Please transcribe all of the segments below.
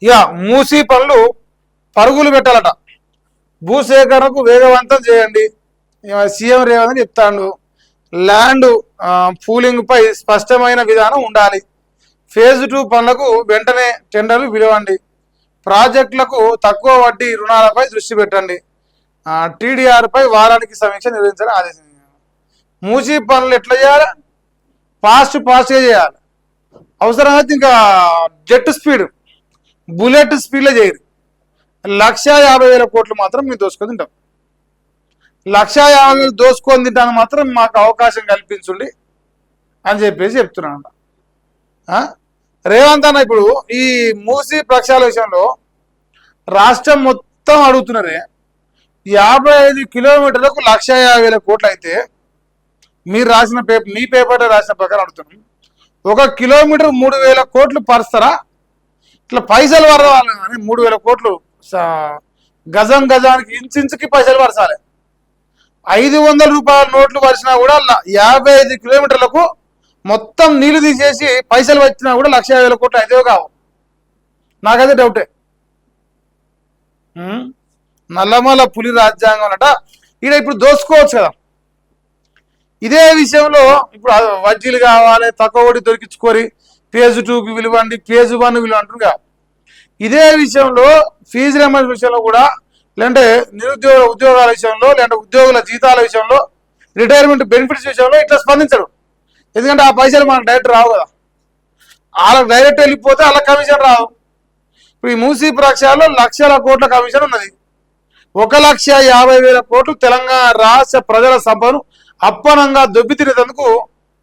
ఇక మూసీ పనులు పరుగులు పెట్టాలట. భూసేకరణకు వేగవంతం చేయండి. సీఎం రేవంత్ అని చెప్తాడు. ల్యాండ్ పూలింగ్ పై స్పష్టమైన విధానం ఉండాలి. ఫేజ్ 2 పనులకు వెంటనే టెండర్లు పిలవండి. ప్రాజెక్టులకు తక్కువ వడ్డీ రుణాలపై దృష్టి పెట్టండి. టీడీఆర్ పై వారానికి సమీక్ష నిర్వహించాలని ఆదేశించారు. మూసీ పనులు ఎట్లా చేయాలి? ఫాస్ట్గా చేయాలి. అవసరమైతే ఇంకా జెట్ స్పీడ్, బుల్లెట్ స్పీడ్లో చేయరు. 1,50,000 కోట్లు మాత్రం మేము దోసుకొని తింటాం. 1,50,000 దోసుకొని తింటాను మాత్రం మాకు అవకాశం కల్పించండి అని చెప్పేసి చెప్తున్నాను. రేవంత్ అన్న ఇప్పుడు ఈ మూసీ ప్రక్షాళన విషయంలో రాష్ట్రం మొత్తం అడుగుతున్నారే. 55 కిలోమీటర్లకు 1,50,000 కోట్లు అయితే మీరు రాసిన మీ పేపర్లో రాసిన ప్రకారం అడుగుతున్నాం. 1 కిలోమీటర్ 3,000 కోట్లు పరుస్తారా? ఇట్లా పైసలు పరవాలి కానీ 3,000 కోట్లు గజానికి ఇంచుకి పైసలు పరచాలి. 500 రూపాయల నోట్లు పరిచినా కూడా 55 కిలోమీటర్లకు మొత్తం నీళ్లు తీసేసి పైసలు వచ్చినా కూడా 1,50,000 కోట్లు అయితే కావు. నాకైతే డౌటే. నల్లమల పులి రాజ్యాంగం అట ఈడ ఇప్పుడు దోసుకోవచ్చు కదా. ఇదే విషయంలో ఇప్పుడు వడ్డీలు కావాలి, తక్కువ వడ్డీ దొరికించుకొని ఫేజ్ 2కి విలువండి, ఫేజ్ 1 విలువ అంటుగా. ఇదే విషయంలో ఫీజు రియంబర్స్మెంట్ విషయంలో కూడా, లేదంటే ఉద్యోగాల విషయంలో, లేదంటే ఉద్యోగుల జీతాల విషయంలో, రిటైర్మెంట్ బెనిఫిట్స్ విషయంలో ఇట్లా స్పందించడు. ఎందుకంటే ఆ పైసలు మనకు డైరెక్ట్ రావు కదా. వాళ్ళకి డైరెక్ట్ వెళ్ళిపోతే వాళ్ళ కమిషన్ రావు. ఇప్పుడు ఈ మూసీ ప్రక్షాళనలో 1,00,000 కోట్ల కమిషన్ ఉన్నది. 1,50,000 కోట్లు తెలంగాణ రాష్ట్ర ప్రజల సంపదను అప్పనంగా దొబ్బితినేందుకు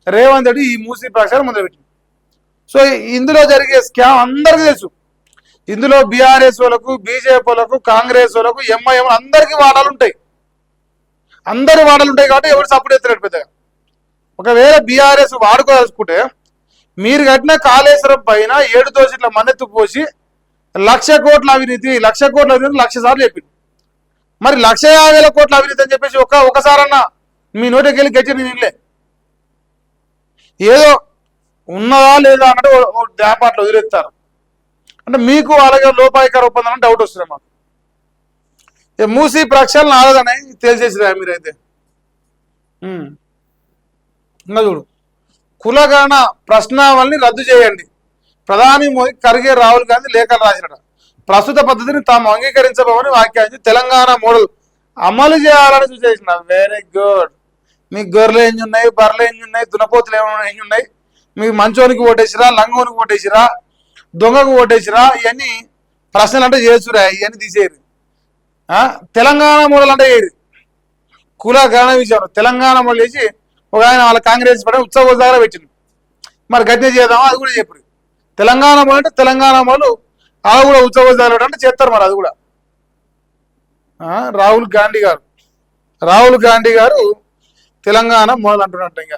రేవంత్ రెడ్డి ఈ మూసీ ప్రక్షాళన మొదలుపెట్టింది. సో ఇందులో జరిగే స్కామ్ అందరికీ తెలుసు. ఇందులో బీఆర్ఎస్ వాళ్ళకు, బీజేపీ వాళ్ళకు, కాంగ్రెస్ వాళ్ళకు, ఎంఐఎం అందరికీ వాడాలు ఉంటాయి. అందరి వాడాలు ఉంటాయి కాబట్టి ఎవరు సపోర్ట్ చేస్తున్నట్టు పెద్దగా. ఒకవేళ బీఆర్ఎస్ వాడుకోదలుచుకుంటే మీరు కట్టిన కాళేశ్వరం పైన 7 దోషిట్ల మన్నెత్తు పోసి 1,00,000 కోట్ల అవినీతి, 1,00,000 కోట్ల అవినీతి 1,00,000 సార్లు చెప్పింది. మరి 1,50,000 కోట్ల అవినీతి అని చెప్పేసి ఒకసారన్నా మీ నోటికి వెళ్ళి గట్టి నిలే ఏదో ఉన్నదా లేదా అన్నట్టు వ్యాపారాలు వదిలేస్తారు. అంటే మీకు అలాగే లోపాయికార ఒప్పందం డౌట్ వస్తుంది మాకు. మూసీ ప్రక్షాళన ఆగదని తెలిసేసిరా మీరైతే. ఇంకా చూడు, కులగణ ప్రశ్నావళిని రద్దు చేయండి. ప్రధాని మోదీ ఖర్గే, రాహుల్ గాంధీ లేఖలు రాసినట. ప్రస్తుత పద్ధతిని తాము అంగీకరించబోమని వ్యాఖ్యానించి తెలంగాణ మోడల్ అమలు చేయాలని సూచించిన. Very good. మీకు గొర్రెలు ఏం ఉన్నాయి, బర్రెలు ఏం ఉన్నాయి, దునపోతులు ఏం ఉన్నాయి, మీకు మంచోనికి ఓటేసిరా, లంగోనికి ఓటేసిరా, దొంగకు ఓటేసిరా, ఇవన్నీ ప్రశ్నలు అంటే చేసురా. ఇవన్నీ తీసేయరు. తెలంగాణ మోడల్ అంటే ఏది? కుల గణన విషయంలో తెలంగాణ మోడల్ చేసి ఒక ఆయన వాళ్ళ కాంగ్రెస్ పడే ఉత్సవ దగ్గర పెట్టింది. మరి గట్టిగా చేద్దామా అది కూడా చెప్పరు. తెలంగాణ మోడల్ అంటే తెలంగాణ మోడల్ అలా కూడా ఉత్సవ దగ్గర అంటే చేస్తారు. మరి అది కూడా రాహుల్ గాంధీ గారు తెలంగాణ మోడల్ అంటున్నట్టు ఇంకా